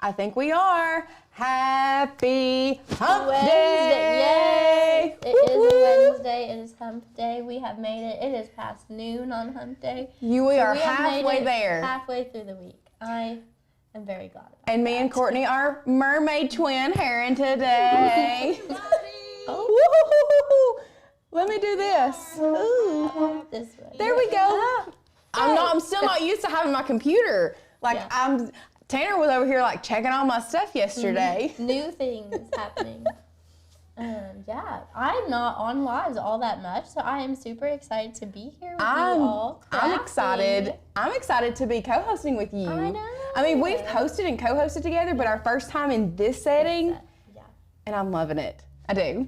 I think we are. Happy Hump Wednesday. Day! Yes, it is a Wednesday. It is Hump Day. We have made it. It is past noon on Hump Day. We are halfway there. Halfway through the week. I am very glad about And me that. and Courtney are mermaid twin herring today. Oh. Woo-hoo-hoo-hoo-hoo. Let me do this. Ooh. This way. There we go. I'm still not used to having my computer. Like Tanner was over here like checking all my stuff yesterday. New things happening. Yeah, I'm not on lives all that much, so I am super excited to be here with you all. I'm excited. I'm excited to be co-hosting with you. I know. I mean, we've hosted and co-hosted together, but our first time in this setting, Yeah. and I'm loving it. I do.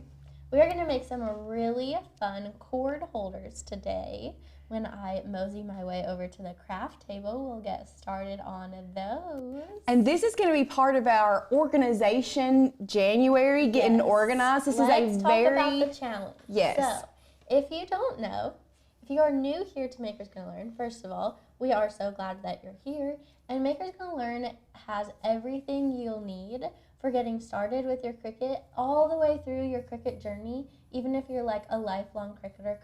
We are going to make some really fun cord holders today. When I mosey my way over to the craft table, we'll get started on those. And this is going to be part of our organization January, getting organized. This is a very... Let's talk about the challenge. Yes. So, if you don't know, if you are new here to Maker's Gonna Learn, first of all, we are so glad that you're here. And Maker's Gonna Learn has everything you'll need for getting started with your Cricut all the way through your Cricut journey. Even if you're like a lifelong cricketer,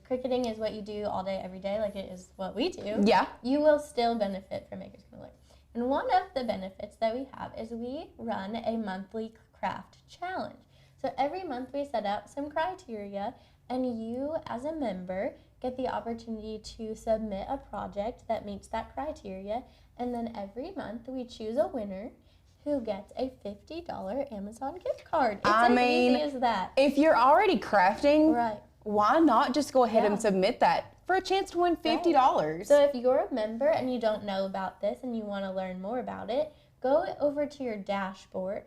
cricketing is what you do all day, every day, like it is what we do. Yeah. You will still benefit from Maker's Gonna Learn. And one of the benefits that we have is we run a monthly craft challenge. So every month we set up some criteria, and you as a member get the opportunity to submit a project that meets that criteria, and then every month we choose a winner who gets a $50 Amazon gift card. It's as easy as that. If you're already crafting, Right. why not just go ahead and submit that for a chance to win $50? Right. So if you're a member and you don't know about this and you want to learn more about it, go over to your dashboard,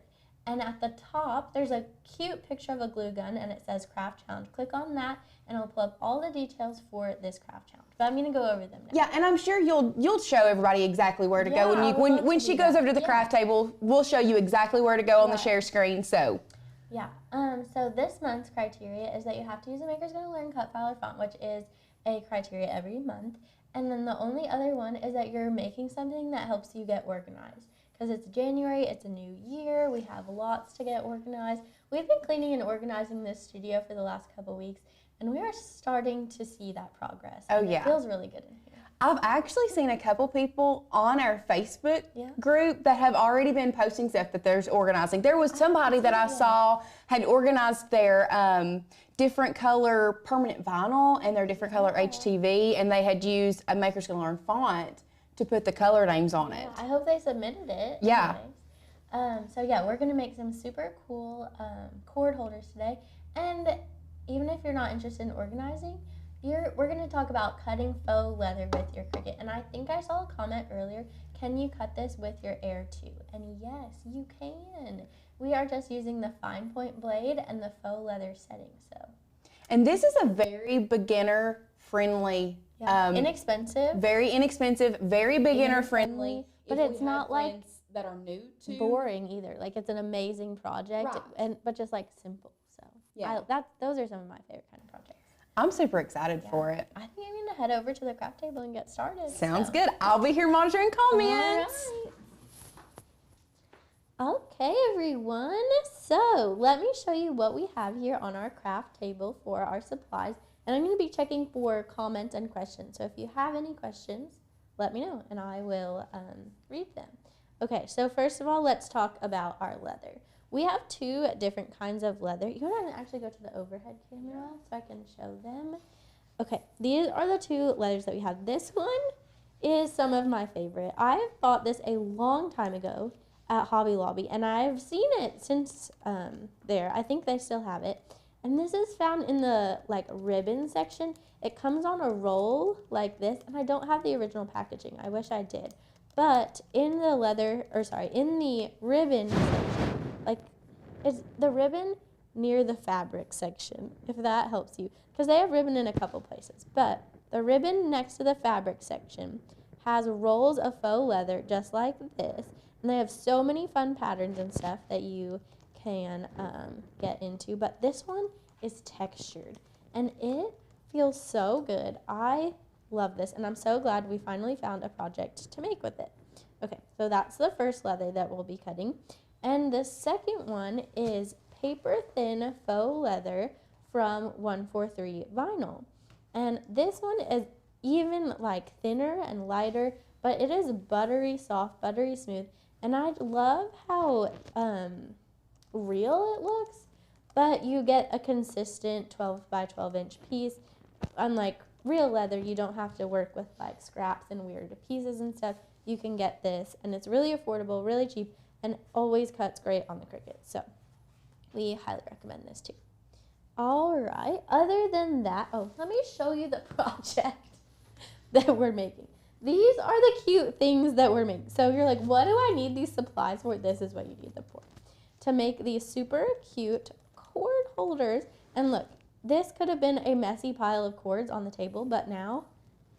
and at the top there's a cute picture of a glue gun and it says Craft Challenge. Click on that and it'll pull up all the details for this craft challenge. But I'm going to go over them now. Yeah, and I'm sure you'll show everybody exactly where to go when she goes over to the craft table. We'll show you exactly where to go on the share screen. So yeah, so this month's criteria is that you have to use a Maker's Gonna Learn cut file or font, which is a criteria every month. And then the only other one is that you're making something that helps you get organized. Because it's January, it's a new year, we have lots to get organized. We've been cleaning and organizing this studio for the last couple weeks, and we are starting to see that progress. Oh, yeah. It feels really good in here. I've actually seen a couple people on our Facebook group that have already been posting stuff that there's organizing. There was somebody that I saw had organized their different color permanent vinyl and their different color HTV, and they had used a Maker's Gonna Learn font to put the color names on it. I hope they submitted it. Yeah. So yeah, we're gonna make some super cool cord holders today, and even if you're not interested in organizing, we're going to talk about cutting faux leather with your Cricut. And I think I saw a comment earlier, can you cut this with your Air 2? And yes, you can. We are just using the fine point blade and the faux leather setting. And this is a very beginner friendly, inexpensive. Very inexpensive, very beginner friendly. But it's not like that are new to boring either. Like it's an amazing project, but just like simple. So yeah, those are some of my favorite kind of projects. I'm super excited for it. I think I'm going to head over to the craft table and get started. Sounds good. I'll be here monitoring comments. All right. Okay, everyone. So let me show you what we have here on our craft table for our supplies. And I'm going to be checking for comments and questions. So if you have any questions, let me know and I will read them. Okay, so first of all, let's talk about our leather. We have two different kinds of leather. You want to actually go to the overhead camera so I can show them? Okay, these are the two leathers that we have. This one is some of my favorite. I bought this a long time ago at Hobby Lobby, and I've seen it since there. I think they still have it. And this is found in the ribbon section. It comes on a roll like this, and I don't have the original packaging. I wish I did. But in the in the ribbon section, it's the ribbon near the fabric section, if that helps you. Because they have ribbon in a couple places. But the ribbon next to the fabric section has rolls of faux leather just like this. And they have so many fun patterns and stuff that you can get into. But this one is textured. And it feels so good. I love this. And I'm so glad we finally found a project to make with it. Okay, so that's the first leather that we'll be cutting. And the second one is paper thin faux leather from 143 vinyl. And this one is even like thinner and lighter, but it is buttery soft, buttery smooth. And I love how real it looks, but you get a consistent 12 by 12 inch piece. Unlike real leather, you don't have to work with like scraps and weird pieces and stuff. You can get this, and it's really affordable, really cheap, and always cuts great on the Cricut. So we highly recommend this too. All right, other than that, oh, let me show you the project that we're making. These are the cute things that we're making. So you're like, what do I need these supplies for? This is what you need them for. To make these super cute cord holders. And look, this could have been a messy pile of cords on the table, but now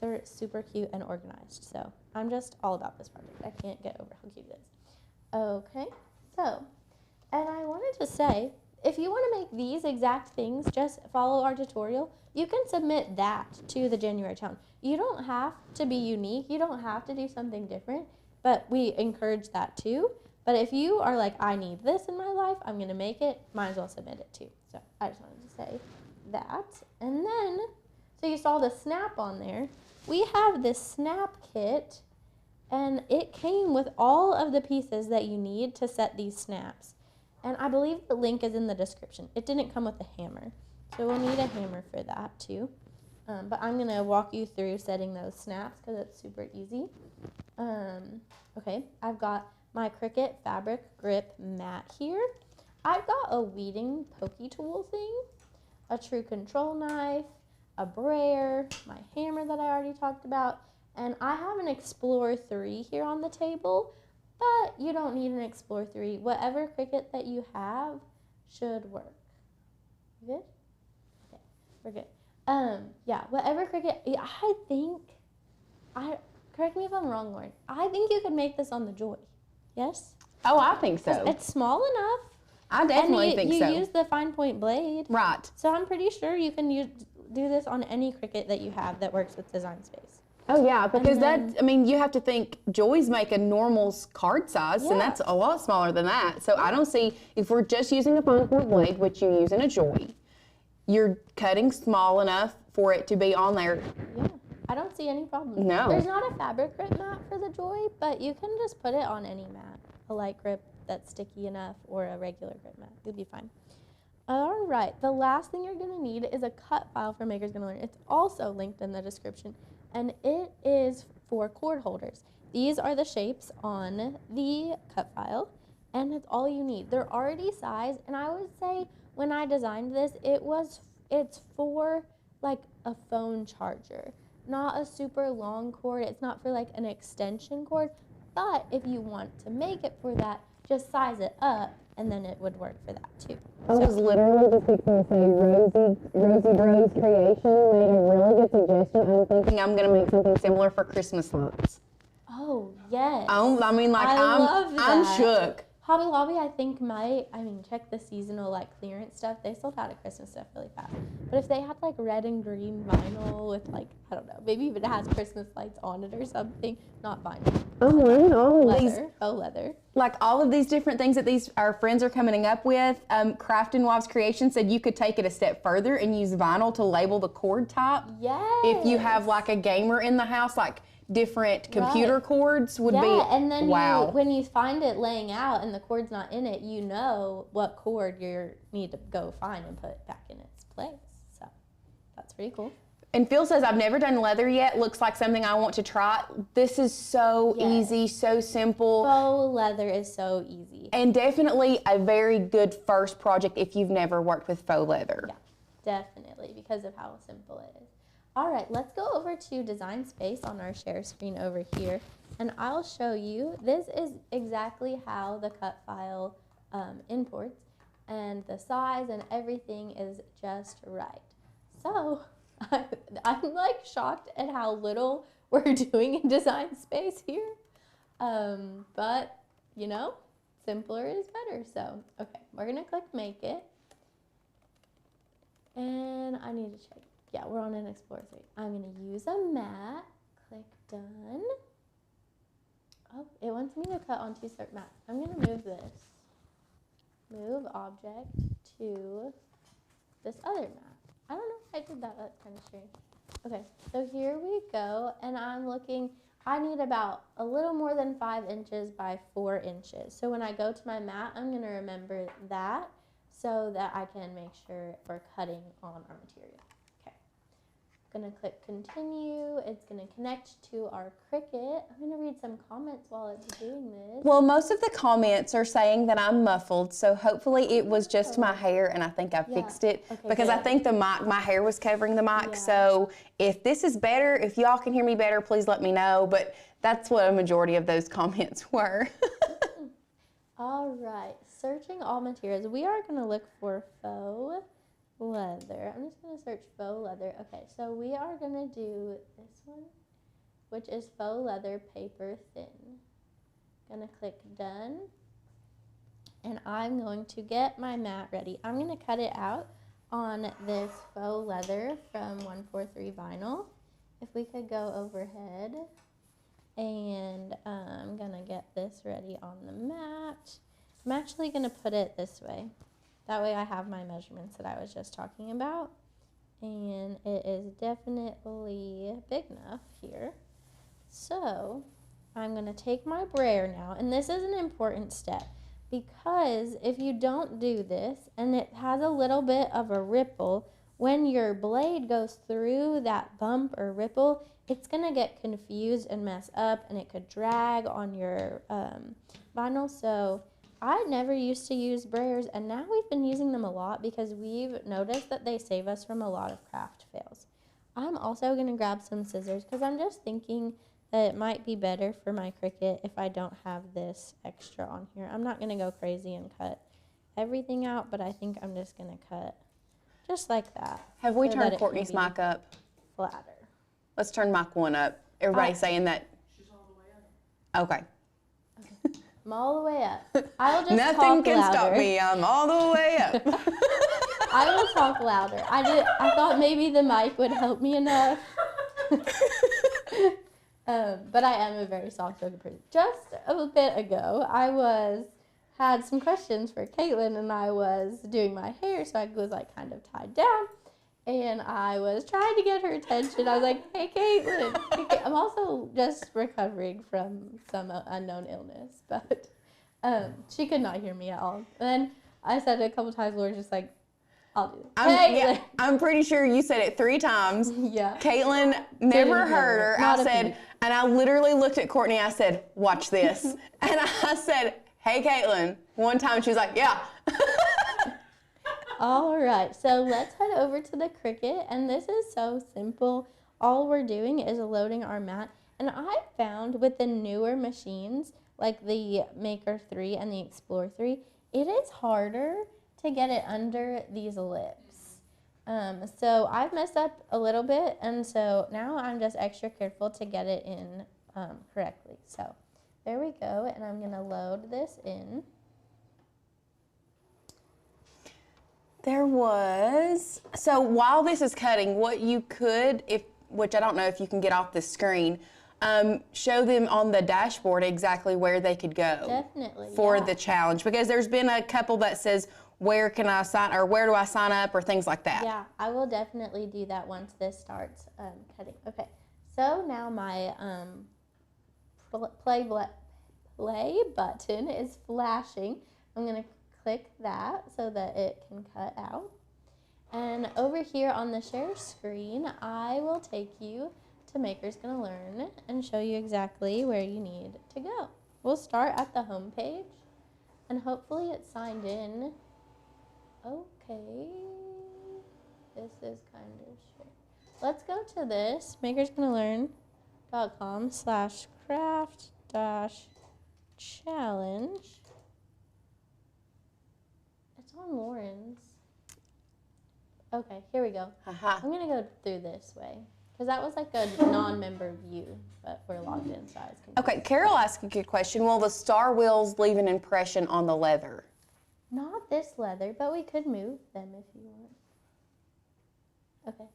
they're super cute and organized. So I'm just all about this project. I can't get over how cute it is. Okay, so, and I wanted to say, if you want to make these exact things, just follow our tutorial. You can submit that to the January challenge. You don't have to be unique. You don't have to do something different, but we encourage that too. But if you are like, I need this in my life, I'm going to make it, might as well submit it too. So I just wanted to say that. And then, so you saw the snap on there. We have this snap kit, and it came with all of the pieces that you need to set these snaps. And I believe the link is in the description. It didn't come with a hammer, so we'll need a hammer for that too. But I'm going to walk you through setting those snaps because it's super easy. Okay, I've got my Cricut fabric grip mat here. I've got a weeding pokey tool thing, a true control knife, a brayer, my hammer that I already talked about, and I have an Explorer 3 here on the table, but you don't need an Explorer 3. Whatever Cricut that you have should work. You good? Okay, we're good. Yeah, whatever Cricut, correct me if I'm wrong, Lauren, I think you could make this on the Joy. Yes? Oh, I think so. It's small enough. I definitely think so. You use the fine point blade. Right. So I'm pretty sure you can do this on any Cricut that you have that works with Design Space. Oh, yeah, because you have to think, Joys make a normal card size, and that's a lot smaller than that. So I don't see, if we're just using a fine point blade, which you use in a Joy, you're cutting small enough for it to be on there. Yeah, I don't see any problem. No. There's not a fabric grip mat for the Joy, but you can just put it on any mat, a light grip that's sticky enough or a regular grip mat. You'll be fine. All right, the last thing you're going to need is a cut file for Maker's Gonna Learn. It's also linked in the description, and it is for cord holders. These are the shapes on the cut file, and it's all you need. They're already sized, and I would say when I designed this, it's for like a phone charger, not a super long cord. It's not for like an extension cord, but if you want to make it for that, just size it up, and then it would work for that too. I was literally just fixing to say Rosie Bros Creation made a really good suggestion. I'm thinking I'm going to make something similar for Christmas lights. Oh, yes. I'm shook. Hobby Lobby, I think check the seasonal clearance stuff. They sold out of Christmas stuff really fast. But if they had red and green vinyl with I don't know, maybe if it has Christmas lights on it or something, not vinyl. Faux leather. Like all of these different things that our friends are coming up with, Craft and Wives Creation said you could take it a step further and use vinyl to label the cord type. Yes. If you have a gamer in the house, different computer cords would be, and then wow. When you find it laying out and the cord's not in it, you know what cord you need to go find and put back in its place. So that's pretty cool. And Phil says, I've never done leather yet. Looks like something I want to try. This is so easy, so simple. Faux leather is so easy. And definitely a very good first project if you've never worked with faux leather. Yeah, definitely, because of how simple it is. All right, let's go over to Design Space on our share screen over here, and I'll show you. This is exactly how the cut file imports, and the size and everything is just right. So I'm shocked at how little we're doing in Design Space here, but simpler is better. So okay, we're gonna click Make It, and I need to check. Yeah, we're on an Explorer 3. I'm going to use a mat. Click Done. Oh, it wants me to cut onto certain mats. I'm going to move this. Move object to this other mat. I don't know if I did that. That's kind of strange. Okay, so here we go. And I'm looking, I need about a little more than 5 inches by 4 inches. So when I go to my mat, I'm going to remember that so that I can make sure we're cutting on our material. I'm going to click continue. It's going to connect to our Cricut. I'm going to read some comments while it's doing this. Well, most of the comments are saying that I'm muffled, so hopefully it was just my hair, and I think I fixed it because I think the mic, my hair was covering the mic. So if this is better, if y'all can hear me better, please let me know. But that's what a majority of those comments were. All right, searching all materials. We are going to look for faux leather. I'm just going to search faux leather. Okay, so we are going to do this one, which is faux leather paper thin. Going to click done, and I'm going to get my mat ready. I'm going to cut it out on this faux leather from 143 vinyl. If we could go overhead, and I'm going to get this ready on the mat. I'm actually going to put it this way. That way I have my measurements that I was just talking about. And it is definitely big enough here. So I'm going to take my brayer now. And this is an important step because if you don't do this and it has a little bit of a ripple, when your blade goes through that bump or ripple, it's going to get confused and mess up, and it could drag on your vinyl. So I never used to use brayers, and now we've been using them a lot because we've noticed that they save us from a lot of craft fails. I'm also going to grab some scissors because I'm just thinking that it might be better for my Cricut if I don't have this extra on here. I'm not going to go crazy and cut everything out, but I think I'm just going to cut just like that. Have we turned Courtney's mic up? Flatter. Let's turn mic 1 up. Everybody's saying that. She's all the way up. Okay. I'm all the way up. I will just Nothing talk can louder. stop me. I'm all the way up. I will talk louder. I thought maybe the mic would help me enough. But I am a very soft-spoken person. Just a bit ago, I had some questions for Caitlin, and I was doing my hair, so I was like kind of tied down, and I was trying to get her attention. I was like, "Hey, Caitlin." I'm also just recovering from some unknown illness, but she could not hear me at all. And then I said it a couple times, Laura's just like, "I'll do it." I'm pretty sure you said it 3 times. Yeah. Caitlin never heard her. I said, and I literally looked at Courtney. I said, "Watch this." And I said, "Hey, Caitlin." One time she was like, "Yeah." All right, so let's head over to the Cricut, and this is so simple. All we're doing is loading our mat, and I found with the newer machines, like the Maker 3 and the Explorer 3, it is harder to get it under these lips. So I've messed up a little bit, and so now I'm just extra careful to get it in correctly. So there we go, and I'm gonna load this in. So while this is cutting, what you could, which I don't know if you can get off the screen, show them on the dashboard exactly where they could go. Definitely, for the challenge, because there's been a couple that says, where can I sign, or where do I sign up, or things like that. Yeah, I will definitely do that once this starts cutting. Okay, so now my play button is flashing. I'm gonna click that so that it can cut out. And over here on the share screen, I will take you to Maker's Gonna Learn and show you exactly where you need to go. We'll start at the home page, and hopefully it's signed in. Okay, this is kind of short. Let's go to this, makersgonnalearn.com/craft-challenge. It's on Lauren's. Okay, here we go. I'm gonna go through this way, because that was like a non-member view, but we're logged in, so I was confused. Okay, Carol asked a good question. Will the star wheels leave an impression on the leather? Not this leather, but we could move them if you want. Okay.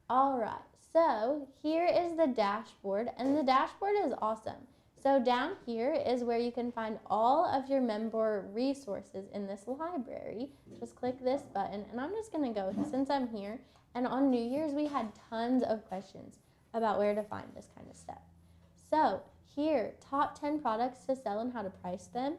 All right. So here is the dashboard, and the dashboard is awesome. So down here is where you can find all of your member resources in this library. Just click this button, and I'm just going to go since I'm here. And on New Year's, we had tons of questions about where to find this kind of stuff. So here, top 10 products to sell and how to price them.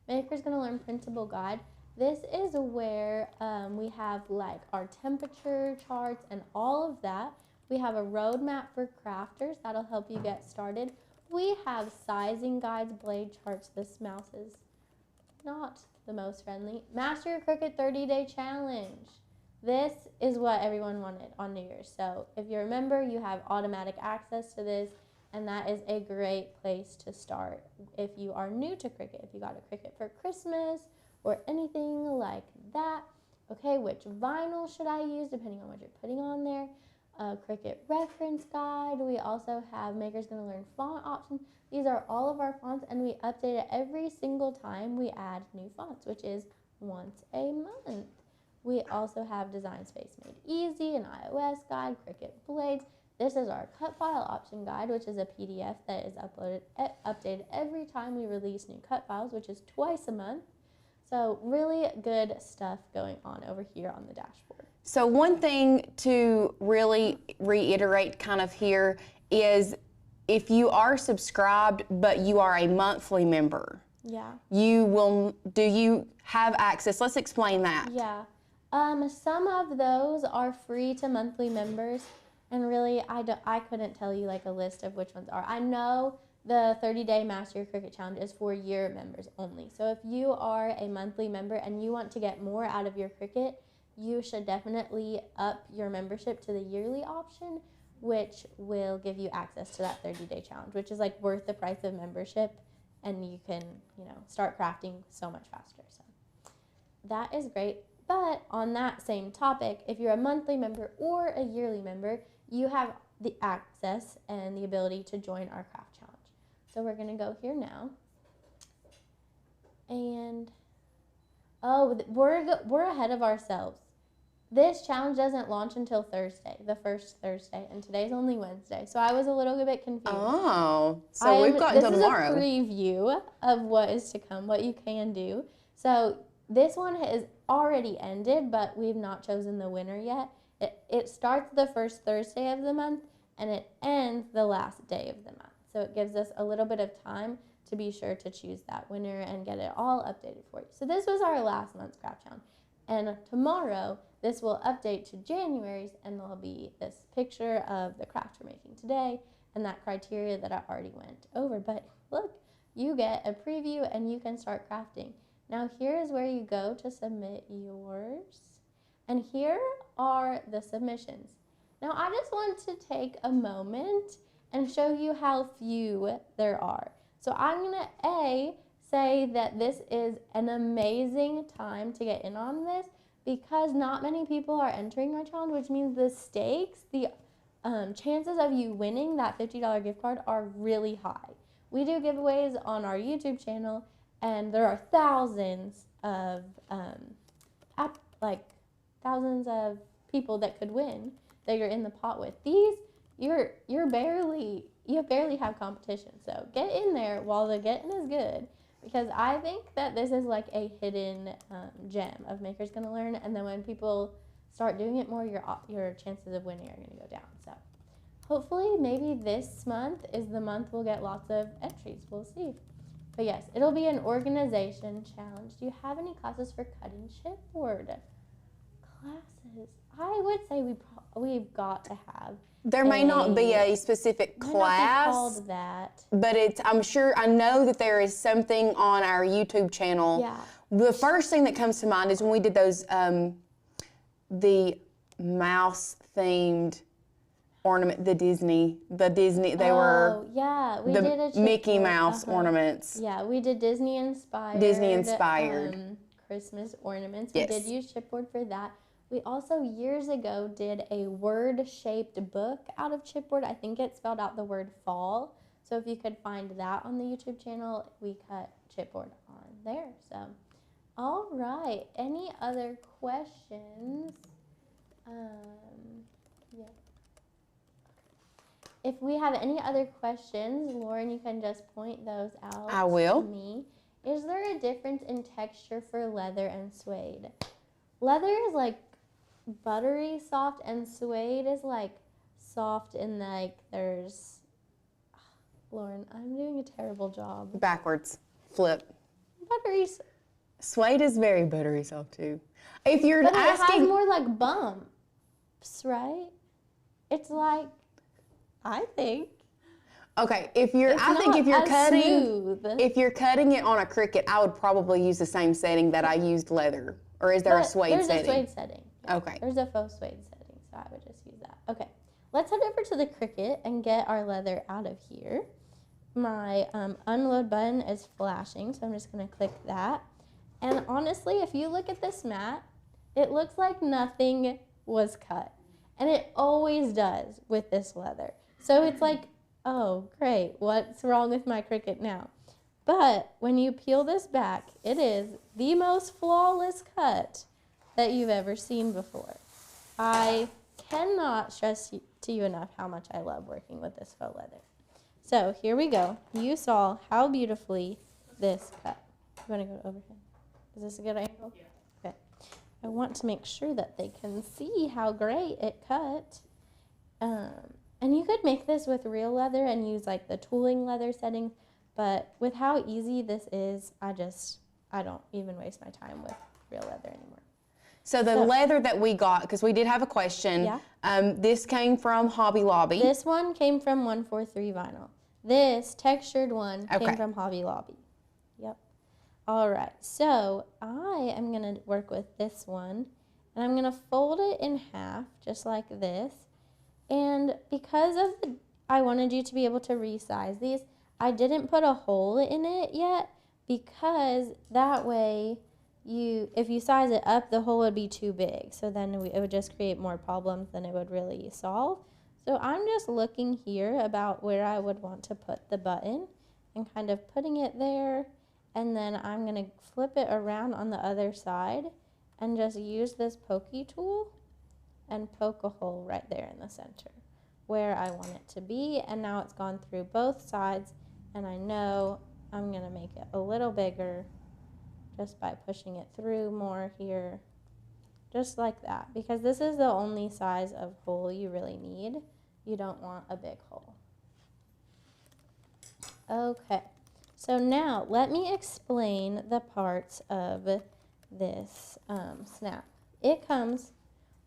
Maker's Gonna Learn printable guide. This is where we have like our temperature charts and all of that. We have a roadmap for crafters that'll help you get started. We have sizing guides, blade charts. This mouse is not the most friendly. Master Your Cricut 30-day challenge. This is what everyone wanted on New Year's. So if you remember, you have automatic access to this, and that is a great place to start if you are new to Cricut. If you got a Cricut for Christmas or anything like that. Okay, which vinyl should I use depending on what you're putting on there? Cricut reference guide. We also have Maker's Gonna Learn font options. These are all of our fonts, and we update it every single time we add new fonts, which is once a month. We also have Design Space Made Easy, an iOS guide, Cricut blades. This is our cut file option guide, which is a PDF that is updated every time we release new cut files, which is twice a month. So really good stuff going on over here on the dashboard. So one thing to really reiterate kind of here is if you are subscribed but you are a monthly member, do you have access? Let's explain that. Yeah. Some of those are free to monthly members, and really I couldn't tell you like a list of which ones are. I know the 30-day Master Your Cricut Challenge is for year members only. So if you are a monthly member and you want to get more out of your Cricut, you should definitely up your membership to the yearly option, which will give you access to that 30-day challenge, which is like worth the price of membership, and you can, start crafting so much faster. So that is great. But on that same topic, if you're a monthly member or a yearly member, you have the access and the ability to join our craft challenge. So we're going to go here now. And, we're ahead of ourselves. This challenge doesn't launch until Thursday, the first Thursday, and today's only Wednesday. So I was a little bit confused. Oh, so we've got until tomorrow. This is a preview of what is to come, what you can do. So this one has already ended, but we've not chosen the winner yet. It starts the first Thursday of the month, and it ends the last day of the month. So it gives us a little bit of time to be sure to choose that winner and get it all updated for you. So this was our last month's craft challenge. And tomorrow, this will update to January's, and there'll be this picture of the craft we're making today and that criteria that I already went over. But look, you get a preview and you can start crafting. Now here is where you go to submit yours. And here are the submissions. Now I just want to take a moment and show you how few there are. So I'm gonna say that this is an amazing time to get in on this because not many people are entering our challenge, which means the stakes, the chances of you winning that $50 gift card are really high. We do giveaways on our YouTube channel, and there are thousands of thousands of people that could win that you're in the pot with. These you barely have competition. So get in there while the getting is good, because I think that this is like a hidden gem of Maker's Gonna Learn, and then when people start doing it more, your chances of winning are gonna go down. So hopefully maybe this month is the month we'll get lots of entries. We'll see. But yes, it'll be an organization challenge. Do you have any classes for cutting chipboard? Classes? I would say we've got to have. There may not be a specific class, called that, but I know that there is something on our YouTube channel. Yeah. The first thing that comes to mind is when we did those, the mouse themed ornament, the Disney, they were yeah, we the did a Mickey Mouse ornaments. Yeah, we did Disney inspired Christmas ornaments. Yes. We did use chipboard for that. We also years ago did a word-shaped book out of chipboard. I think it spelled out the word fall. So if you could find that on the YouTube channel, we cut chipboard on there. So, all right. Any other questions? Yeah. if we have any other questions, Lauren, you can just point those out I will. to me. Is there a difference in texture for leather and suede? Leather is like buttery soft, and suede is like soft and like there's... Lauren, I'm doing a terrible job. Backwards. Flip. Buttery. Suede is very buttery soft too. If you're But asking, it has more like bumps, right? It's like, I think. okay, if you're, It's I think if you're not as cutting, smooth. if you're cutting it on a Cricut, I would probably use the same setting that I used leather. Or is there a But suede setting? There's a suede setting. Yeah. Okay. There's a faux suede setting, so I would just use that. Okay, let's head over to the Cricut and get our leather out of here. My unload button is flashing, so I'm just going to click that. And honestly, if you look at this mat, it looks like nothing was cut. And it always does with this leather. So it's like, oh, great, what's wrong with my Cricut now? But when you peel this back, it is the most flawless cut that you've ever seen before. I cannot stress to you enough how much I love working with this faux leather. So here we go. You saw how beautifully this cut. You want to go overhead? Is this a good angle? Yeah. Okay. I want to make sure that they can see how great it cut. And you could make this with real leather and use like the tooling leather settings, but with how easy this is, I don't even waste my time with real leather anymore. So the leather that we got, because we did have a question, this came from Hobby Lobby. This one came from 143 Vinyl. This textured one came from Hobby Lobby. Yep. All right, so I am going to work with this one, and I'm going to fold it in half, just like this. And because of I wanted you to be able to resize these, I didn't put a hole in it yet, because that way, if you size it up, the hole would be too big. So then it would just create more problems than it would really solve. So I'm just looking here about where I would want to put the button and kind of putting it there. And then I'm going to flip it around on the other side and just use this pokey tool and poke a hole right there in the center where I want it to be. And now it's gone through both sides, and I know I'm going to make it a little bigger just by pushing it through more here, just like that, because this is the only size of hole you really need. You don't want a big hole. Okay, so now let me explain the parts of this snap. It comes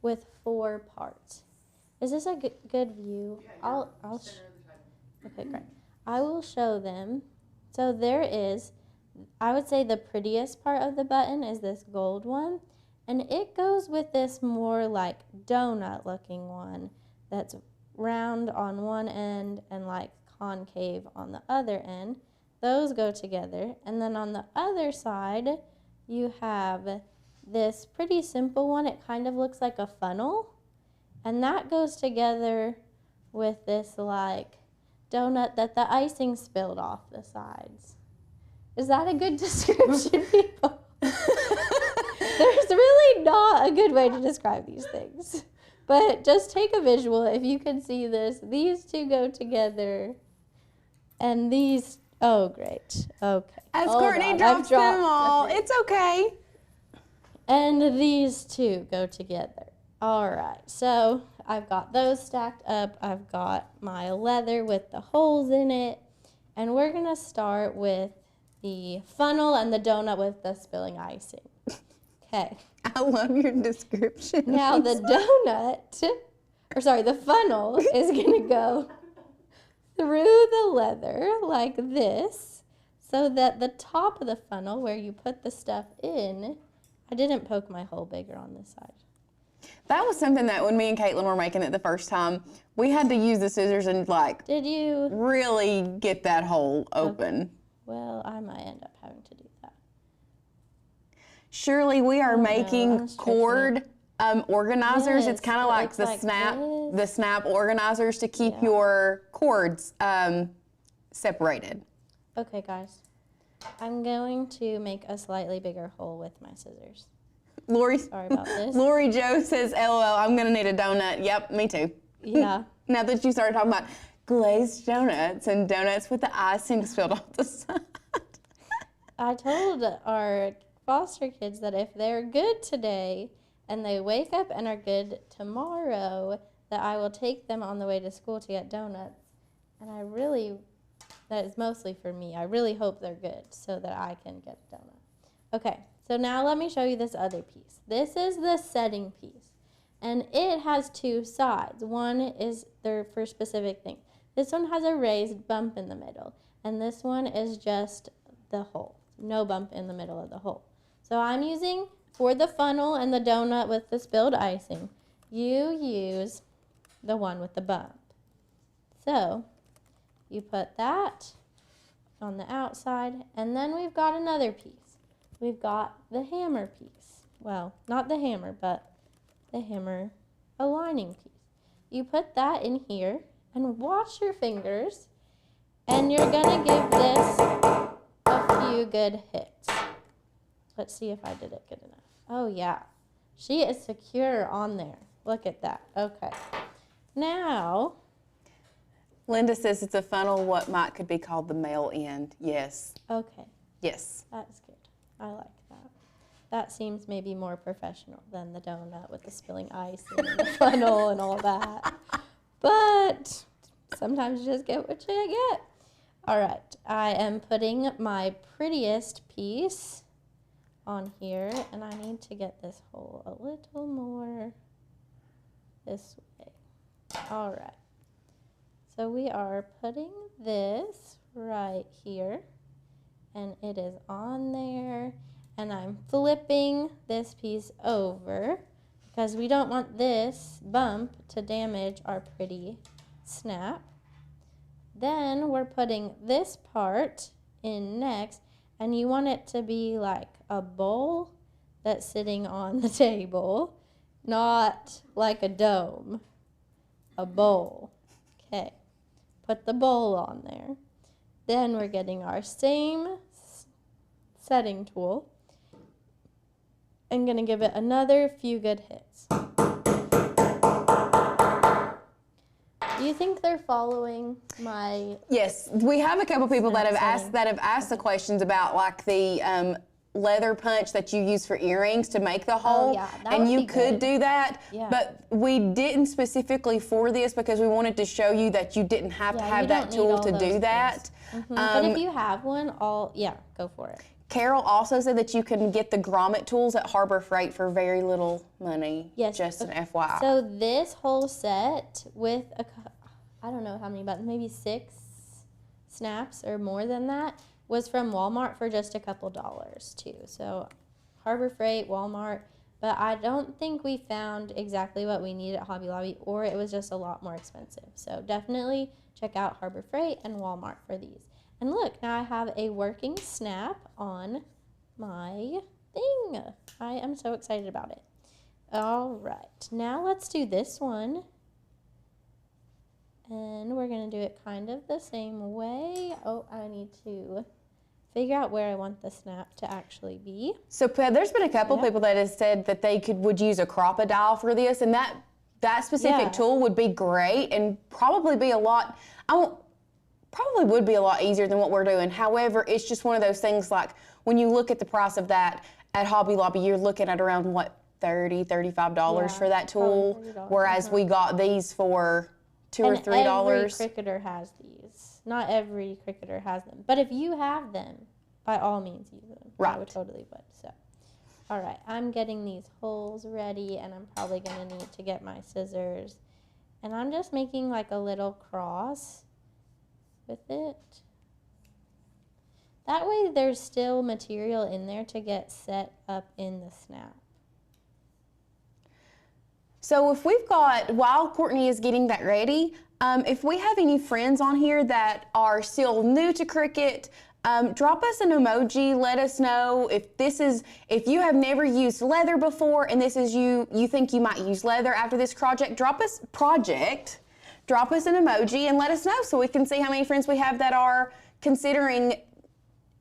with 4 parts. Is this a good view? Yeah, Okay, great. I will show them. So there is, I would say the prettiest part of the button is this gold one, and it goes with this more like donut looking one that's round on one end and like concave on the other end. Those go together, and then on the other side you have this pretty simple one. It kind of looks like a funnel, and that goes together with this like donut that the icing spilled off the sides. Is that a good description, people? There's really not a good way to describe these things. But just take a visual. If you can see this, these two go together. And these, oh, great. Okay. As Courtney drops them all, it's okay. And these two go together. All right. So I've got those stacked up. I've got my leather with the holes in it. And we're going to start with the funnel and the donut with the spilling icing. Okay. I love your description. Now the the funnel is going to go through the leather like this, so that the top of the funnel where you put the stuff in, I didn't poke my hole bigger on this side. That was something that when me and Caitlin were making it the first time, we had to use the scissors and like really get that hole open. Okay. Well, I might end up having to do that. Surely we are making cord organizers. Yes, it's kind of like the snap organizers to keep your cords separated. Okay, guys. I'm going to make a slightly bigger hole with my scissors. Sorry about this. Lori Joe says, LOL, I'm going to need a donut. Yep, me too. Yeah. Now that you started talking about, glazed donuts and donuts with the icing spilled off the side. I told our foster kids that if they're good today and they wake up and are good tomorrow, that I will take them on the way to school to get donuts. And that is mostly for me. I really hope they're good so that I can get a donut. Okay, so now let me show you this other piece. This is the setting piece. And it has two sides. One is there for specific things. This one has a raised bump in the middle. And this one is just the hole. No bump in the middle of the hole. So I'm using, for the funnel and the donut with the spilled icing, you use the one with the bump. So you put that on the outside, and then we've got another piece. We've got the hammer piece. Well, not the hammer, but the hammer aligning piece. You put that in here and wash your fingers, and you're gonna give this a few good hits. Let's see if I did it good enough. Oh yeah, she is secure on there. Look at that. Okay. Now, Linda says it's a funnel, what could be called the male end. Yes. okay, Yes. that's good. I like that. That seems maybe more professional than the donut with the spilling ice and the funnel and all that. But sometimes you just get what you get. All right, I am putting my prettiest piece on here, and I need to get this hole a little more this way. All right. So we are putting this right here, and it is on there, and I'm flipping this piece over because we don't want this bump to damage our pretty snap. Then we're putting this part in next, and you want it to be like a bowl that's sitting on the table, not like a dome, a bowl. Okay, put the bowl on there. Then we're getting our same setting tool and gonna give it another few good hits. Do you think they're following my? Yes, we have a couple people that have asked the questions about like the leather punch that you use for earrings to make the hole. Oh, yeah, that and would you be could good. do that, Yeah. but we didn't specifically for this because we wanted to show you that you didn't have to Yeah, have you that don't need tool all to those do tools. that. But if you have one, go for it. Carol also said that you can get the grommet tools at Harbor Freight for very little money. Yes. Just an FYI. So this whole set with I don't know how many buttons, maybe 6 snaps or more than that, was from Walmart for just a couple dollars too. So Harbor Freight, Walmart, but I don't think we found exactly what we needed at Hobby Lobby, or it was just a lot more expensive. So definitely check out Harbor Freight and Walmart for these. And look, now I have a working snap on my thing. I am so excited about it. All right, now let's do this one. And we're gonna do it kind of the same way. Oh, I need to figure out where I want the snap to actually be. So there's been a couple people that have said that they would use a crop-a-dile for this, and that specific tool would be great and probably be a lot. Probably would be a lot easier than what we're doing. However, it's just one of those things like when you look at the price of that at Hobby Lobby, you're looking at around what, $30, $35 for that tool, whereas we got these for $2 or $3. Every Cricketer has these. Not every Cricketer has them, but if you have them, by all means use them. Right. I would totally would. So, all right, I'm getting these holes ready, and I'm probably gonna need to get my scissors, and I'm just making like a little cross with it. That way there's still material in there to get set up in the snap. So if we've got, while Courtney is getting that ready, if we have any friends on here that are still new to Cricut, drop us an emoji. Let us know if you have never used leather before and this is you think you might use leather after this project, drop us an emoji and let us know so we can see how many friends we have that are considering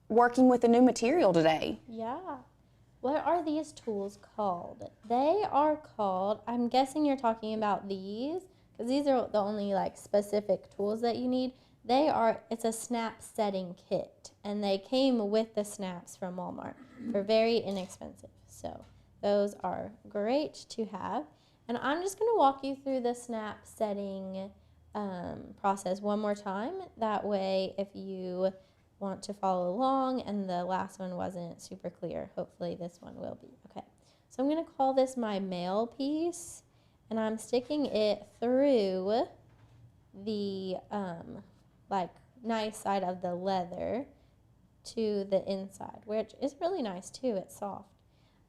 working with a new material today. Yeah. What are these tools called? They are called, I'm guessing you're talking about these. because these are the only like specific tools that you need. It's a snap setting kit, and they came with the snaps from Walmart for very inexpensive. So those are great to have. And I'm just going to walk you through the snap setting process one more time. That way, if you want to follow along and the last one wasn't super clear, hopefully this one will be. Okay, so I'm going to call this my mail piece, and I'm sticking it through the like nice side of the leather to the inside, which is really nice too. It's soft.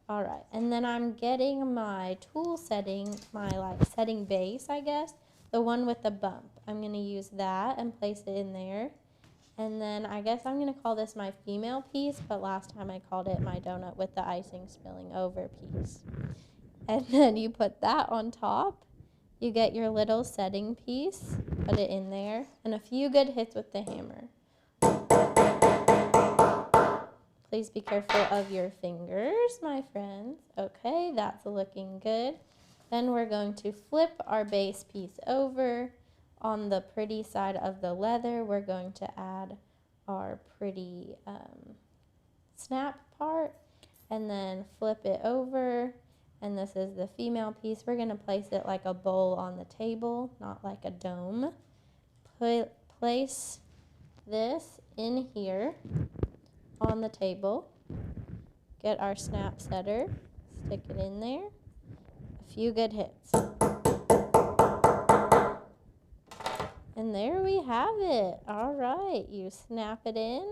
All right, and then I'm getting my tool setting, my like setting base, I guess, the one with the bump. I'm going to use that and place it in there. And then I guess I'm going to call this my female piece, but last time I called it my donut with the icing spilling over piece. And then you put that on top. You get your little setting piece, put it in there, and a few good hits with the hammer. Please be careful of your fingers, my friends. Okay, that's looking good. Then we're going to flip our base piece over. On the pretty side of the leather, we're going to add our pretty snap part, and then flip it over. And this is the female piece. We're going to place it like a bowl on the table, not like a dome. Place this in here on the table. Get our snap setter, stick it in there. A few good hits. And there we have it. All right, you snap it in.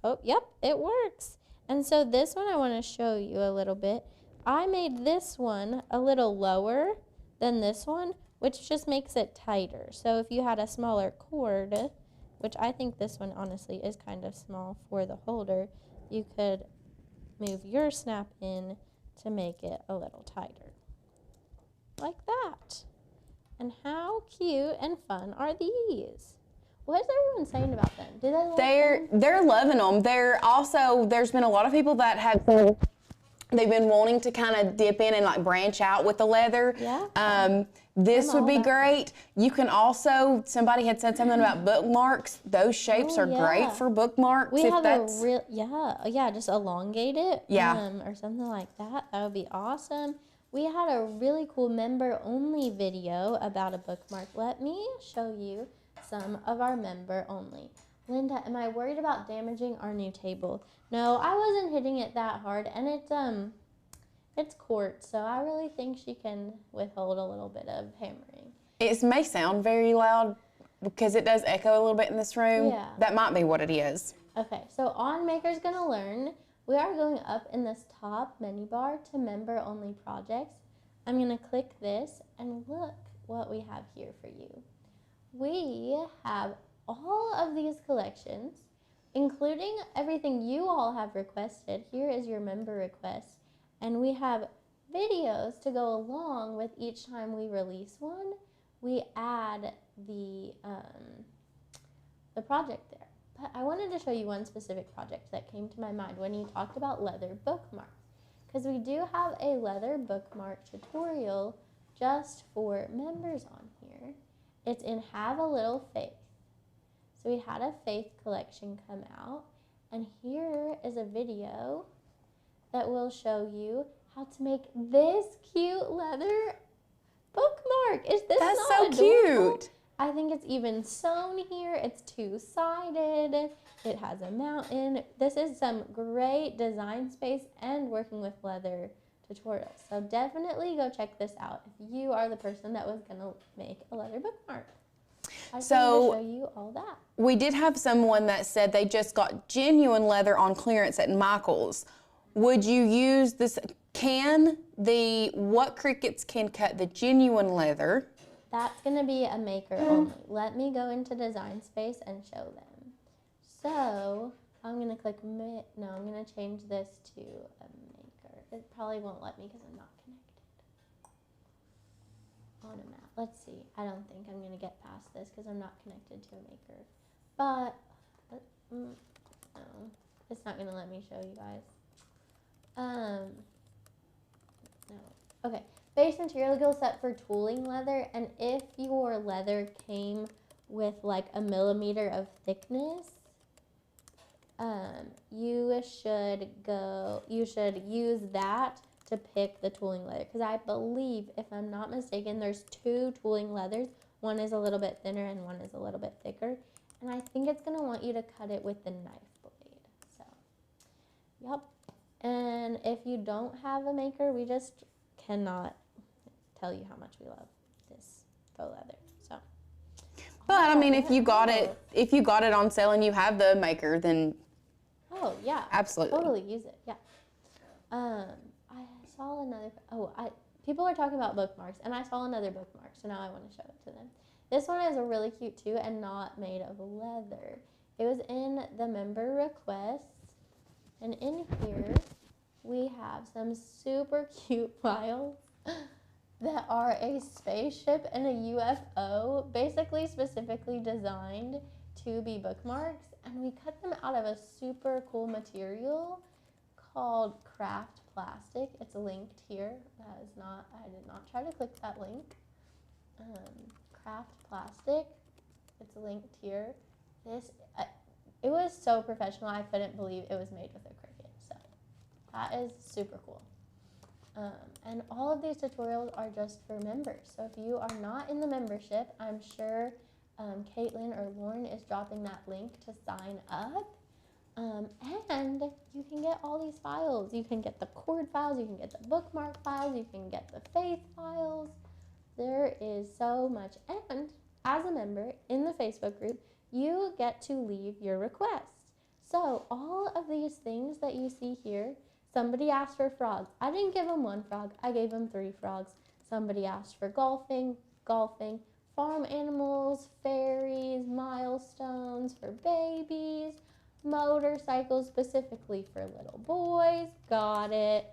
Oh, yep, it works. And so this one I want to show you a little bit. I made this one a little lower than this one, which just makes it tighter. So if you had a smaller cord, which I think this one honestly is kind of small for the holder, you could move your snap in to make it a little tighter. Like that. And how cute and fun are these? What is everyone saying about them? Do they love them? They're loving them. There's been a lot of people that have they've been wanting to kind of dip in and like branch out with the leather. Yeah. This would be great. You can also, somebody had said something about bookmarks. Those shapes are great for bookmarks. We have a real, just elongate it. Yeah. Or something like that. That would be awesome. We had a really cool member-only video about a bookmark. Let me show you some of our member-only. Linda, am I worried about damaging our new table? No, I wasn't hitting it that hard, and it's quartz, so I really think she can withhold a little bit of hammering. It may sound very loud because it does echo a little bit in this room. Yeah. That might be what it is. Okay, so on Maker's Gonna Learn, we are going up in this top menu bar to member-only projects. I'm gonna click this, and look what we have here for you. We have all of these collections, including everything you all have requested. Here is your member request. And we have videos to go along with each time we release one. We add the project there. But I wanted to show you one specific project that came to my mind when you talked about leather bookmarks. Because we do have a leather bookmark tutorial just for members on here. It's in Have a Little Faith. So we had a faith collection come out, and here is a video that will show you how to make this cute leather bookmark. Is this That's not so adorable? cute. I think it's even sewn here. It's two-sided. It has a mountain. This is some great design space and working with leather tutorials. So definitely go check this out if you are the person that was going to make a leather bookmark. I just wanted to show you all that. We did have someone that said they just got genuine leather on clearance at Michael's. Would you use this? What Cricuts can cut the genuine leather? That's going to be a maker only. Let me go into design space and show them. So I'm going to click, I'm going to change this to a maker. It probably won't let me because I'm not connected on a map. Let's see. I don't think I'm going to get past this because I'm not connected to a maker. But, no, it's not going to let me show you guys. No. Okay. base material set for tooling leather, and if your leather came with like a millimeter of thickness, you should use that to pick the tooling leather, because I believe, if I'm not mistaken, there's 2 tooling leathers. One is a little bit thinner and one is a little bit thicker, and I think it's going to want you to cut it with the knife blade. So, yep. And if you don't have a maker, we just cannot tell you how much we love this faux leather. So, but I mean, if you got it on sale and you have the maker, then yeah, absolutely, totally use it. Yeah. I saw another. People are talking about bookmarks, and I saw another bookmark, so now I want to show it to them. This one is really cute too, and not made of leather. It was in the member requests, and in here we have some super cute files that are a spaceship and a UFO, basically specifically designed to be bookmarks, and we cut them out of a super cool material called craft plastic. It's linked here. I did not try to click that link. Craft plastic. It's linked here. It was so professional. I couldn't believe it was made with a Cricut. So that is super cool. And all of these tutorials are just for members. So if you are not in the membership, I'm sure Caitlin or Lauren is dropping that link to sign up. And you can get all these files. You can get the cord files, you can get the bookmark files, you can get the faith files. There is so much. And as a member in the Facebook group, you get to leave your requests. So all of these things that you see here, somebody asked for frogs. I didn't give them 1 frog, I gave them 3 frogs. Somebody asked for golfing, farm animals, fairies, milestones for babies, motorcycles specifically for little boys, got it.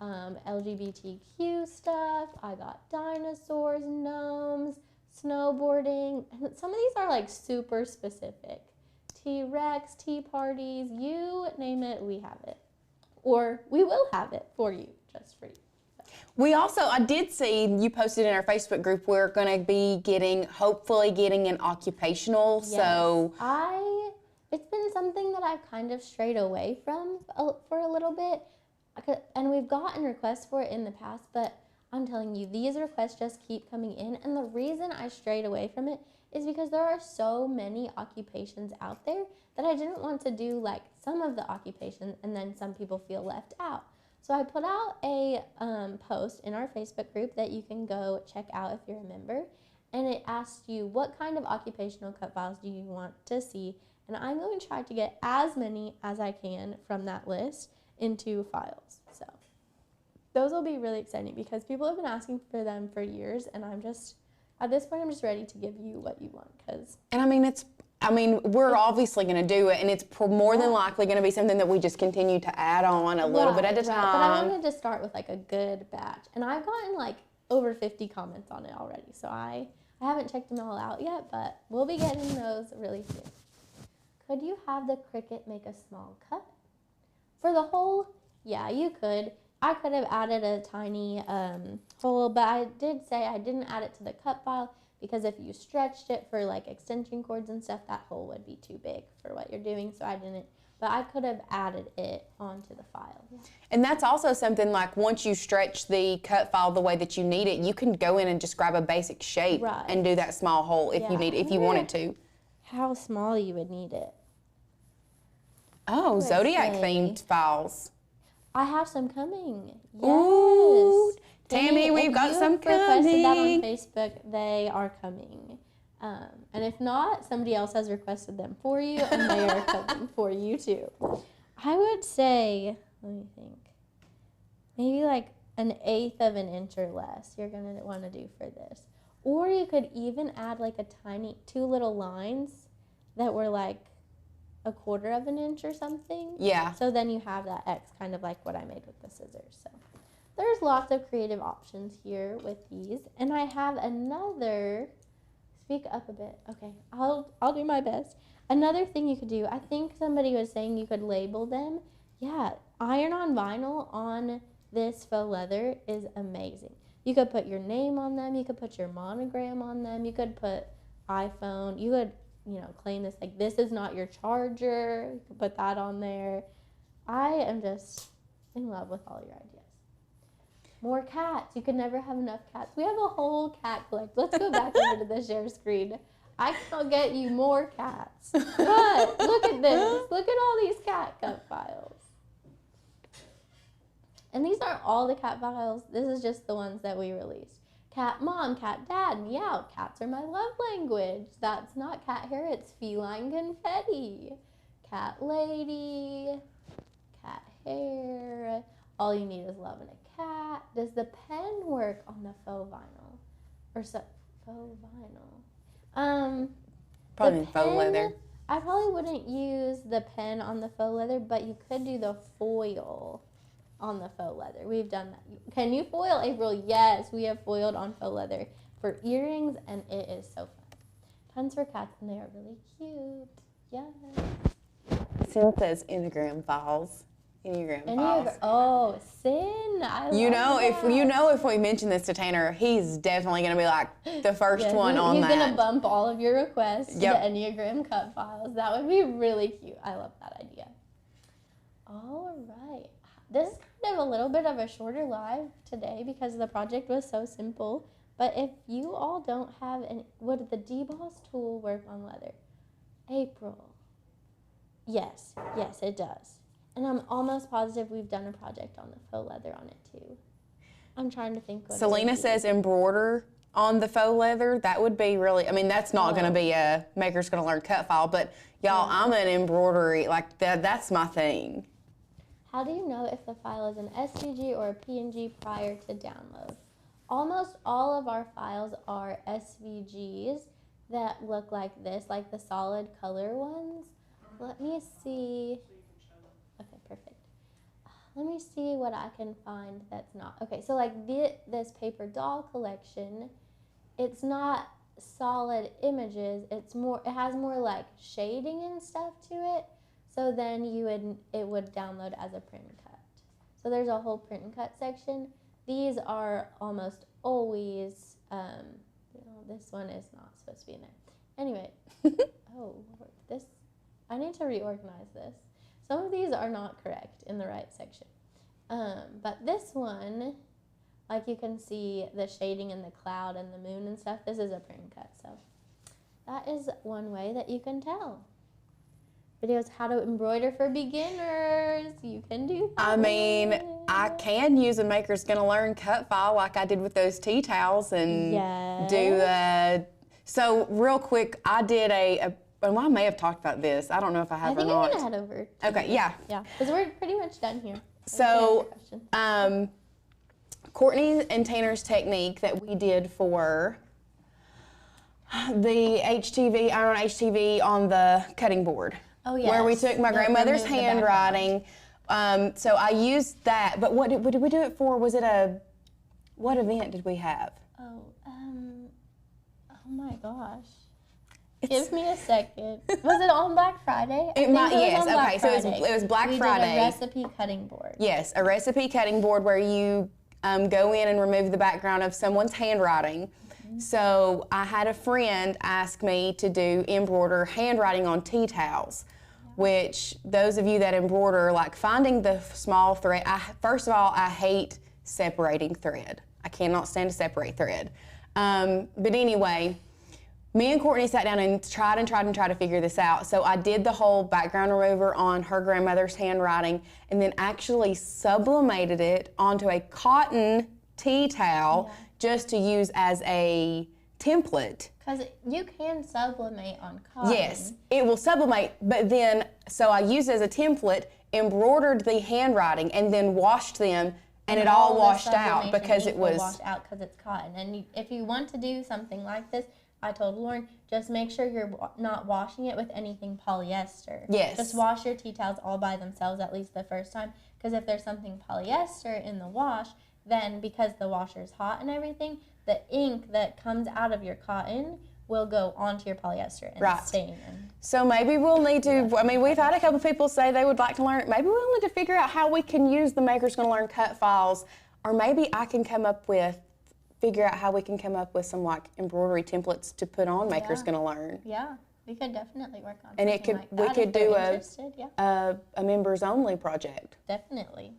LGBTQ stuff, I got dinosaurs, gnomes, snowboarding, and some of these are like super specific. T-Rex, tea parties, you name it, we have it. Or we will have it for you, just for you. We also, I did see you posted in our Facebook group, we're going to be hopefully getting an occupational, yes. So. It's been something that I've kind of strayed away from for a little bit, and we've gotten requests for it in the past, but I'm telling you, these requests just keep coming in, and the reason I strayed away from it is because there are so many occupations out there that I didn't want to do like some of the occupations and then some people feel left out. So I put out a post in our Facebook group that you can go check out if you're a member, and it asks you, what kind of occupational cut files do you want to see? And I'm going to try to get as many as I can from that list into files. So those will be really exciting because people have been asking for them for years, and at this point, I'm just ready to give you what you want. And we're obviously going to do it, and it's more than likely going to be something that we just continue to add on a little bit at a time. But I wanted to start with like a good batch, and I've gotten like over 50 comments on it already. So I haven't checked them all out yet, but we'll be getting those really soon. Could you have the Cricut make a small cut? For the hole, yeah, you could. I could have added a tiny hole, but I did say I didn't add it to the cut file because if you stretched it for like extension cords and stuff, that hole would be too big for what you're doing, so I didn't. But I could have added it onto the file. Yeah. And that's also something like once you stretch the cut file the way that you need it, you can go in and just grab a basic shape and do that small hole if you wanted to. How small you would need it. Oh, Zodiac themed files. I have some coming. Yes. Ooh, Tammy, we've got some coming. If you requested that on Facebook, they are coming. And if not, somebody else has requested them for you, and they are coming for you too. I would say, let me think, maybe like 1/8 of an inch or less you're going to want to do for this. Or you could even add like a tiny 2 little lines that were like 1/4 of an inch or something. Yeah. So then you have that X, kind of like what I made with the scissors. So there's lots of creative options here with these. And I have another, speak up a bit. Okay, I'll do my best. Another thing you could do, I think somebody was saying you could label them. Yeah, iron-on vinyl on this faux leather is amazing. You could put your name on them. You could put your monogram on them. You could put iPhone. You could, claim this, like, this is not your charger. You could put that on there. I am just in love with all your ideas. More cats. You could never have enough cats. We have a whole cat collection. Let's go back over to the share screen. I cannot get you more cats. But look at this. Look at all these cat cut files. And these aren't all the cat files. This is just the ones that we released. Cat mom, cat dad, meow. Cats are my love language. That's not cat hair, it's feline confetti. Cat lady, cat hair. All you need is love and a cat. Does the pen work on the faux vinyl? Faux vinyl. Probably faux leather. I probably wouldn't use the pen on the faux leather, but you could do the foil on the faux leather. We've done that. Can you foil, April? Yes, we have foiled on faux leather for earrings, and it is so fun. Tons for cats, and they are really cute. Yes. Sin says Enneagram files. Enneagram files. Oh, Sin. If we mention this to Tanner, he's definitely going to be like the first one on he's that. He's going to bump all of your requests to the Enneagram cut files. That would be really cute. I love that idea. All right. This is kind of a little bit of a shorter live today because the project was so simple. But if you all don't have any, would the deboss tool work on leather? April. Yes, it does. And I'm almost positive we've done a project on the faux leather on it too. I'm trying to think. Selena says embroider on the faux leather. That would be really, that's not going to be a Maker's Gonna Learn cut file, but y'all, I'm an embroidery, like that's my thing. How do you know if the file is an SVG or a PNG prior to download? Almost all of our files are SVGs that look like this, like the solid color ones. Let me see. Okay, perfect. Let me see what I can find that's not. Okay, so like this paper doll collection, it's not solid images. It has more like shading and stuff to it. So then it would download as a print and cut. So there's a whole print and cut section. These are almost always, this one is not supposed to be in there. Anyway, oh Lord, I need to reorganize this. Some of these are not correct in the right section. But this one, like you can see the shading in the cloud and the moon and stuff, this is a print and cut. So that is one way that you can tell. Videos how to embroider for beginners. You can do that. I can use a Maker's Gonna Learn cut file like I did with those tea towels and do so real quick, I did well, I may have talked about this. I don't know if I have or not. I think I'm gonna head over. Okay, yeah. Yeah, because we're pretty much done here. So, Courtney and Tanner's technique that we did for the HTV on the cutting board. Oh, yes. Where we took my grandmother's handwriting. So I used that, but what did we do it for? Was it what event did we have? Oh my gosh. Give me a second. Was it on Black Friday? Yes, okay, so it was Black Friday. We did a recipe cutting board. Yes, a recipe cutting board where you go in and remove the background of someone's handwriting. So I had a friend ask me to do embroider handwriting on tea towels, which those of you that embroider, like finding the small thread, first of all, I hate separating thread. I cannot stand to separate thread. But anyway, me and Courtney sat down and tried to figure this out. So I did the whole background remover on her grandmother's handwriting and then actually sublimated it onto a cotton tea towel just to use as a template. Because you can sublimate on cotton. Yes, it will sublimate, but then, so I used it as a template, embroidered the handwriting, and then washed them, and it all washed out because it was washed out because it's cotton. And if you want to do something like this, I told Lauren, just make sure you're not washing it with anything polyester. Yes. Just wash your tea towels all by themselves at least the first time, because if there's something polyester in the wash, then because the washer's hot and everything, the ink that comes out of your cotton will go onto your polyester and stain. So maybe we'll need to, we've had a couple people say they would like to learn, maybe we'll need to figure out how we can use the Maker's Gonna Learn cut files, or maybe I can come up with figure out how we can come up with some like embroidery templates to put on Maker's Gonna Learn. Yeah, we could definitely work on And something it could like we that could if they're do interested, yeah. a members only project. Definitely.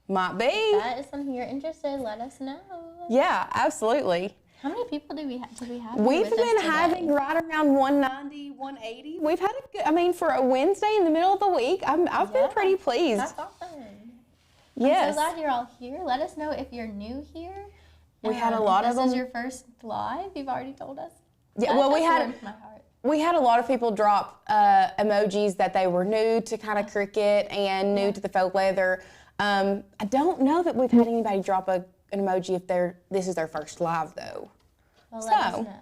Might be. If that is something you're interested, let us know. Yeah, absolutely. How many people do we have here We've with us been today? having right around 190, 180. We've had a good, I mean, for a Wednesday in the middle of the week, I've been pretty pleased. That's awesome. Yes. I'm so glad you're all here. Let us know if you're new here. We had a lot of them. This is your first live, you've already told us. Yeah, That well, just warms my heart. we had a lot of people drop emojis that they were new to kind of Cricut and new to the faux leather. I don't know that we've had anybody drop an emoji if this is their first live though. Well, let us know.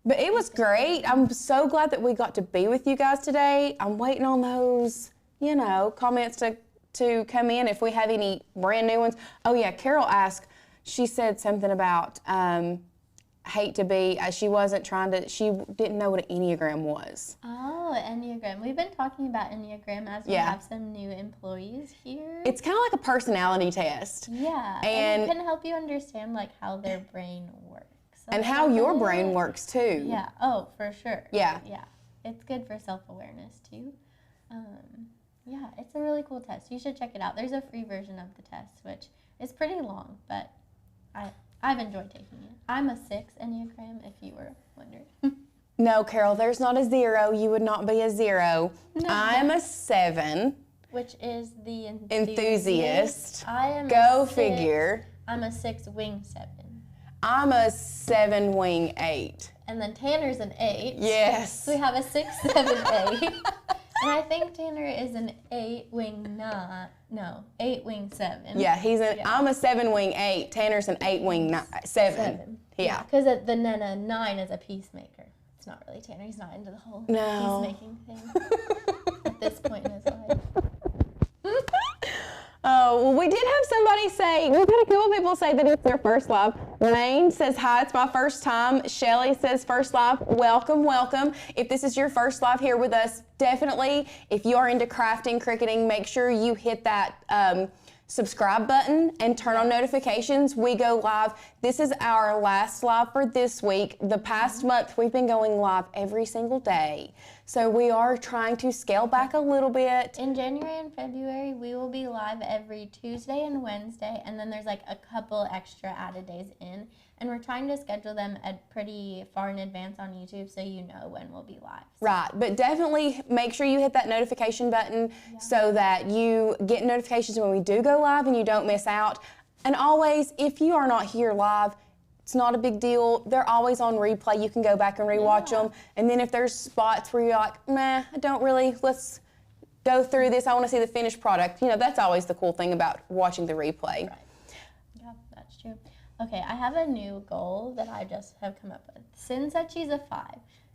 But it was great. I'm so glad that we got to be with you guys today. I'm waiting on those, comments to come in if we have any brand new ones. Oh yeah, Carol asked, she said something about hate to be, she didn't know what an Enneagram was. Oh, Enneagram. We've been talking about Enneagram as we have some new employees here. It's kind of like a personality test. Yeah, and it can help you understand like how their brain works. And how your brain works too. Yeah, oh, for sure. Yeah. Yeah, it's good for self-awareness too. Yeah, it's a really cool test. You should check it out. There's a free version of the test, which is pretty long, but I've enjoyed taking it. I'm a 6 Enneagram, if you were wondering. No, Carol, there's not a 0. You would not be a 0. No. I'm a 7. Which is the enthusiast. I am Go a 6. Figure. I'm a 6 wing 7. I'm a 7 wing 8. And then Tanner's an 8. Yes. So we have a 6, 7, 8. And I think Tanner is an 8 wing 7. Yeah, I'm a 7 wing 8. Tanner's an 8 wing 7. Yeah. Because the 9 is a peacemaker. It's not really Tanner. He's not into the whole peacemaking thing at this point in his life. Oh, well, we did have somebody say, we've had a couple people say that it's their first live. Lane says, hi, it's my first time. Shelly says, first live, welcome, welcome. If this is your first live here with us, definitely, if you are into crafting, cricketing, make sure you hit that subscribe button and turn on notifications. We go live. This is our last live for this week. The past month, we've been going live every single day. So we are trying to scale back a little bit. In January and February, we will be live every Tuesday and Wednesday, and then there's like a couple extra added days in. And we're trying to schedule them pretty far in advance on YouTube so you know when we'll be live. Right, but definitely make sure you hit that notification button so that you get notifications when we do go live and you don't miss out. And always, if you are not here live, it's not a big deal. They're always on replay. You can go back and rewatch them. And then if there's spots where you're like, nah, I don't really, let's go through this. I want to see the finished product. That's always the cool thing about watching the replay. Right. Yeah, that's true. Okay, I have a new goal that I just have come up with. Sin said she's a 5.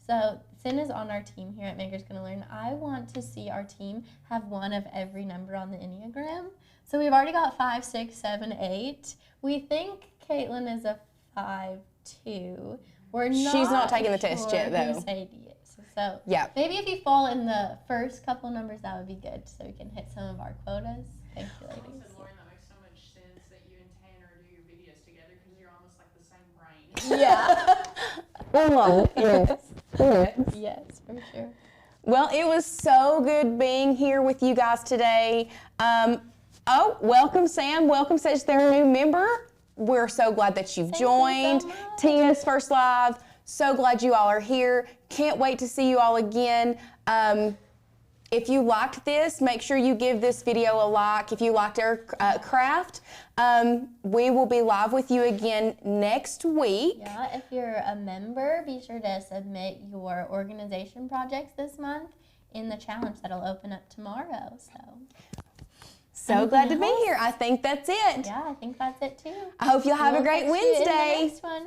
So Sin is on our team here at Maker's Gonna Learn. I want to see our team have one of every number on the Enneagram. So we've already got 5, 6, 7, 8. We think Caitlin is a 5 too. We're not. She's not taking the test yet, though. Who said yes. So yeah. Maybe if you fall in the first couple numbers, that would be good, so we can hit some of our quotas. Thank you, ladies. Lauren, that makes so much sense that you and Tanner do your videos together because you're almost like the same brain. Yeah. Yes. Yes, for sure. Well, it was so good being here with you guys today. Welcome, Sam. Welcome, says they're a new member. We're so glad that you've joined. You so much. Tina's first live. So glad you all are here. Can't wait to see you all again. If you liked this, make sure you give this video a like. If you liked our craft, we will be live with you again next week. Yeah, if you're a member, be sure to submit your organization projects this month in the challenge that'll open up tomorrow. So glad to be here. I think that's it. Yeah, I think that's it too. I hope you'll have a great We'll catch you in the Wednesday. next one.